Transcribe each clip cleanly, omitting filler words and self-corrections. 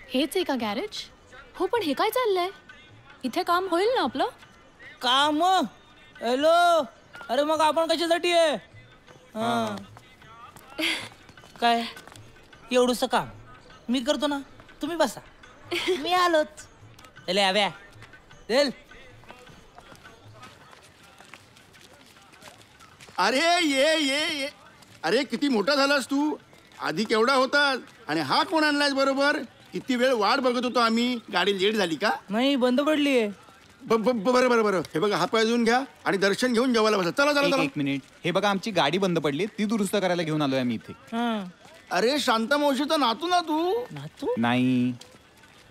हेच आहे का गॅरेज? हो, पण हे काय चाललंय? इथे काम होईल ना आपलं? काम? हॅलो, अरे मग आपण कशासाठी आहे? काय एवढंच काम मी करतो ना, तुम्ही बसा, मी आलोच. चल आव्या, चल. अरे ये ये ये, अरे किती मोठा झालास तू. आधी केवढा होतास आणि हा कोण आणलायस बरोबर? किती वेळ वाट बघत होतो आम्ही. गाडी लेट झाली का? नाही, बंद पडली आहे. बरं बरं बरं, हे बघा हात पाय धुवून घ्या आणि दर्शन घेऊन जेवायला बसा. चला चला चला. एक मिनिट, हे बघा आमची गाडी बंद पडली, ती दुरुस्त करायला घेऊन आलोय आम्ही इथे. अरे शांता मावशीचा नातू ना तू? नातू? नाही.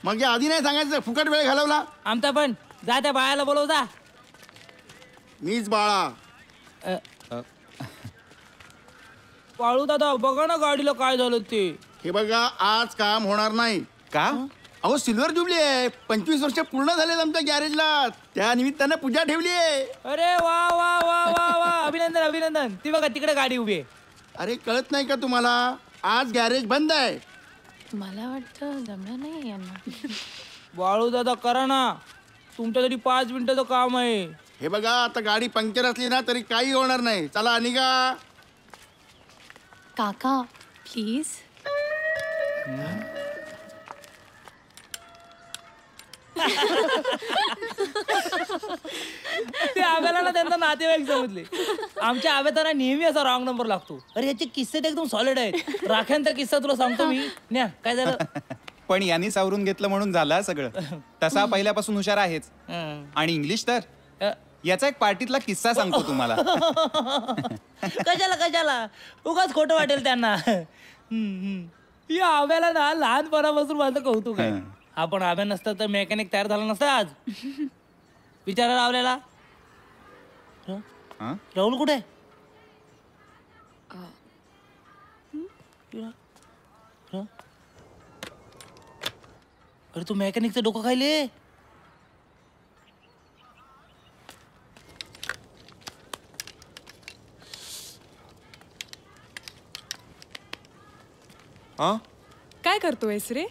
मग या आधी नाही सांगायचं, फुकट वेळ घालवला. आमचा पण जा, त्या बाळाला बोलव जा. मीच बाळा. वाळू दादा, बघा ना गाडीला काय झालं ते. हे बघा, आज काम होणार नाही. का? अहो सिल्वर जुबली आहे. 25 वर्ष पूर्ण झालेत आमच्या गॅरेजला. त्या निमित्तानं पूजा ठेवली आहे. अरे वा वा वा वा वा, अभिनंदन अभिनंदन. ती बघा तिकडे गाडी उभी आहे. अरे कळत नाही का तुम्हाला? आज गॅरेज बंद आहे. मला वाटतं जमणार नाही यांना. वाळू दादा, करा ना, तुमच्यासाठी 5 मिनिटाचं काम आहे. हे बघा, आता गाडी पंक्चर असली ना तरी काही होणार नाही. चला निघा. काका प्लीज. ते आव्याला ना त्यांचा नातेवाईक समजले. आमच्या आव्याताना नेहमी असा रॉंग नंबर लागतो. अरे याचे किस्से तर एकदम सॉलिड आहेत. राख्यांचा किस्सा तुला सांगतो मी. न्या, काय झालं? पण यांनी सावरून घेतलं म्हणून झालं सगळं. तसा पहिल्यापासून हुशार आहेच. आणि इंग्लिश तर याचा एक पार्टीतला किस्सा सांगतो तुम्हाला. कशाला उगाच खोटं वाटेल त्यांना. या आव्याला ना लहानपणापासून माझं कौतुक आहे. आपण आव्या नसतं तर मेकॅनिक तयार झाला नसता आज. विचारा रावल्याला. राहुल कुठे? अरे तू मेकॅनिकचं डोकं खायले. काय करतोयस रे?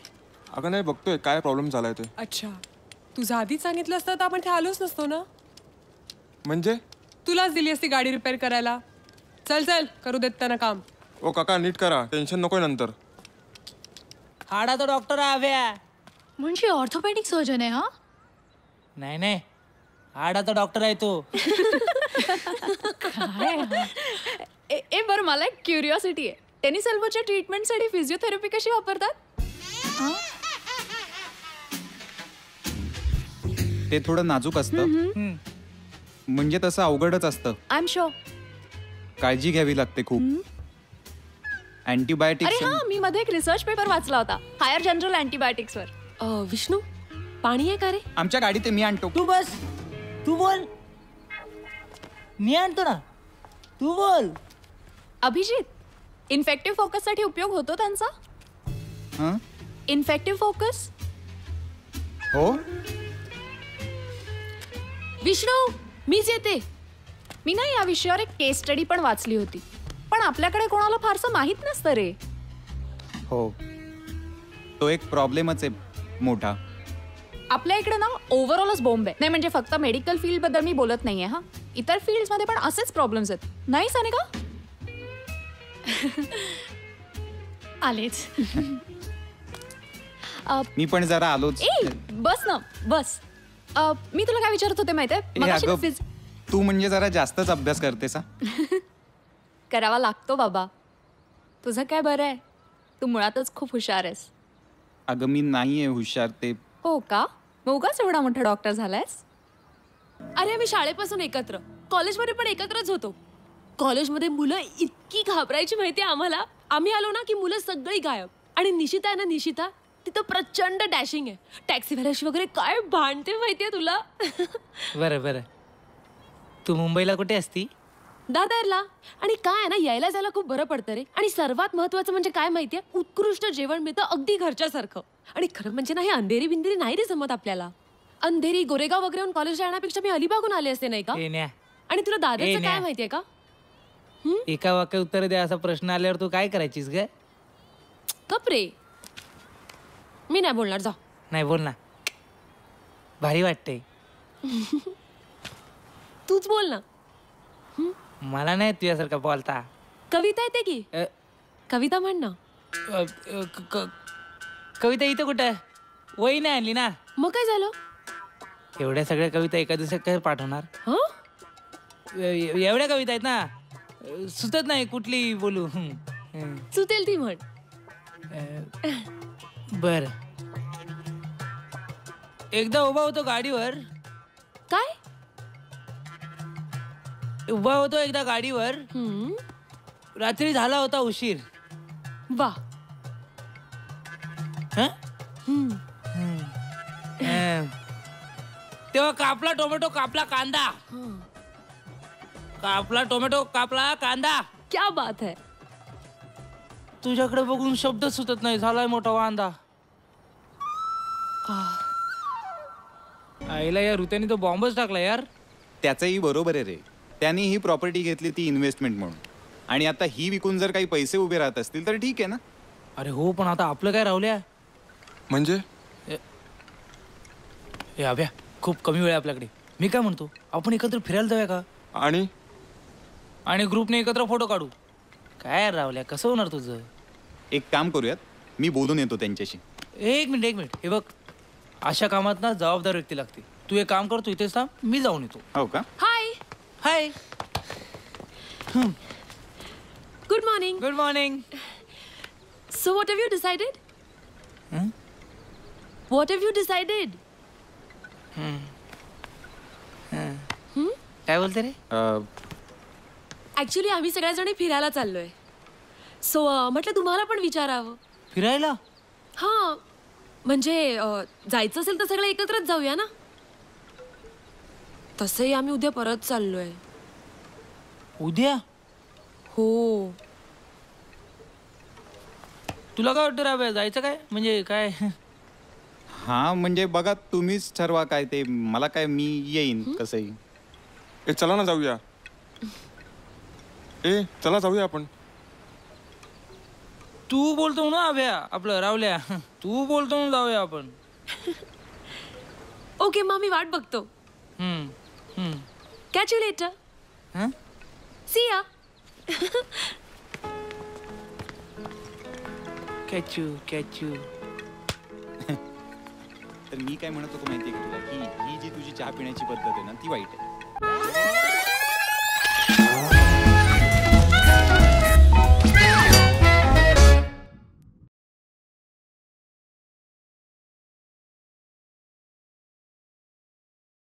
अगं नाही, बघतोय काय प्रॉब्लेम झालाय ते. अच्छा, तुझं आधीच सांगितलं असतं तर आपण ते आलोच नसतो ना. म्हणजे? तुलाच दिली असती गाडी रिपेअर करायला. चल चल, करू देत त्यांना काम. ओ काका, नीट करा, टेन्शन नकोय नंतर. हाडाचा डॉक्टर आव्या. म्हणजे ऑर्थोपेडिक सर्जन आहे हा? नाही, हाडाचा डॉक्टर आहे तो. काय ए बरं, मला एक क्युरिओसिटी आहे. टेनिस एल्बोच्या ट्रीटमेंटसाठी फिजिओथेरपी कशी वापरतात? ते थोडं नाजूक असतं, म्हणजे तसं अवघडच असतं. I am sure. काळजी घ्यावी लागते खूप. अँटीबायोटिक्स. अरे हा, मी मध्ये एक रिसर्च पेपर वाचला होता हायर जनरल अँटीबायोटिक्सवर. विष्णू, पाणी आहे का रे? आमच्या गाडीत मी आणतो. तू बस, तू बोल. मी आणतो ना, तू बोल. अभिजित, इन्फेक्टिव्ह फोकस साठी उपयोग होतो त्यांचा? Infective focus? हो. विष्णू, मीच येते. मी ना या विषयावर एक केस स्टडी पण वाचली होती, पण आपल्याकडे कोणाला फारसं माहित नसतं रे. हो, तो एक प्रॉब्लेमच आहे मोठा. आपल्या इकडे ना ओव्हरऑलच बॉम्ब आहे. नाही म्हणजे फक्त मेडिकल फील्ड बद्दल मी बोलत नाहीये हा, इतर फील्ड मध्ये पण असेच प्रॉब्लेम्स आहेत. नाही सानिका? आलेच. मी पण जरा आलोच. बस ना बस. मी तुला काय विचारत होते माहितीये? तू म्हणजे जरा जास्तच अभ्यास करतेस. करावा लागतो बाबा. तुझं काय बरं आहे, तू मुळातच खूप हुशार आहेस. अगं मी नाहीये हुशार. ते हो का? मग उगाच एवढा मोठा डॉक्टर झालायस? अरे आम्ही शाळेपासून एकत्र, कॉलेजमध्ये पण एकत्रच होतो. कॉलेजमध्ये मुलं इतकी घाबरायची माहितीये आम्हाला. आम्ही आलो ना की मुलं सगळी गायब. आणि निशिता आहे ना, निशिता तिथं प्रचंड डॅशिंग आहे. टॅक्सीवाल्याशी वगैरे काय भांडते माहितीये तुला. बरं, तू मुंबईला कुठे असती? दादरला. आणि काय आहे ना, यायला जायला खूप बरं पडतं रे. आणि सर्वात महत्वाचं म्हणजे काय माहितीये, उत्कृष्ट जेवण मिळतं अगदी घरच्यासारखं. आणि खरं म्हणजे ना, हे अंधेरी बिंदेरी नाही रे जमत आपल्याला. अंधेरी गोरेगाव वगैरे कॉलेजला येण्यापेक्षा मी अलिबागून आले असते नाही का? ए न्या आणि तुला दादाचं न्या. काय माहितीये का? एका वाक्य उत्तर द्या असा प्रश्न आल्यावर तू काय करायचीस ग? कप रे, मी नाही बोलणार, जा. नाही बोल ना, भारी वाटतंय. तूच बोल ना. मला नाही तुझ्यासारखा बोलता. कविता येते की? अ, कविता म्हण ना. अ, कविता इथं कुठं वही नाही आणली ना. मग काय झालं? एवढ्या सगळ्या कविता एका दिवसात काय पाठवणार? हं? एवढ्या कविता आहेत ना, सुचत नाही कुठली बोलू. सुटेल ती म्हण. बर, एकदा उभा होतो गाडीवर. काय? उभा होतो एकदा गाडीवर, रात्री झाला होता उशीर. वा. हं? तेव्हा कापला टोमॅटो, कापला कांदा. कापला टोमॅटो, कापला कांदा. क्या बात है. तुझ्याकडे बघून शब्द सुचत नाही, झालाय मोठा वांदा. आईला या ऋत्याने तो बॉम्बच टाकला यार. त्याचंही बरोबर आहे रे. त्यांनी ही प्रॉपर्टी घेतली ती इन्व्हेस्टमेंट म्हणून, आणि आता ही विकून जर काही पैसे उभे राहत असतील तर ठीक आहे ना. अरे हो, पण आता आपलं काय राहुल्या? म्हणजे हे अभ्या, खूप कमी वेळ आहे आपल्याकडे. मी काय म्हणतो, आपण एकत्र फिरायला जाऊया का? आणि ग्रुपने एकत्र फोटो काढू. काय राहुल्या, कसं होणार तुझं? एक काम करूयात, मी बोलून येतो त्यांच्याशी. एक मिनिट. हे बघ, अशा कामात ना जबाबदार व्यक्ती लागते. तू एक काम कर, तू इथेच थांब, मी जाऊन येतो. हो का? Hi. Hi. Good morning. Good morning. So what have you decided? What have you decided? काय बोलते रे? ऍक्च्युली आम्ही सगळ्याजणी फिरायला चाललोय. सो म्हटलं तुम्हाला पण विचारावं. फिरायला? हा, म्हणजे जायचं असेल तर सगळे एकत्रच जाऊया ना. तसंही आम्ही उद्या परत चाललोय. उद्या? हो. तुला काय वाटतं राव्या, जायचं काय? म्हणजे काय? हा म्हणजे बघा, तुम्हीच ठरवा काय ते. मला काय, मी येईन कसंही. चला ना जाऊया. चला जाऊया आपण. तू बोलतो ना अभ्या, आपलं रावल्या. तू बोलतो ना, जाऊया आपण. ओके, मग मी वाट बघतो. Catch you later. सी या. कॅचू. तर मी काय म्हणत होतो माहितीये का तुला, ही जी तुझी चहा पिण्याची पद्धत आहे ना, ती वाईट आहे.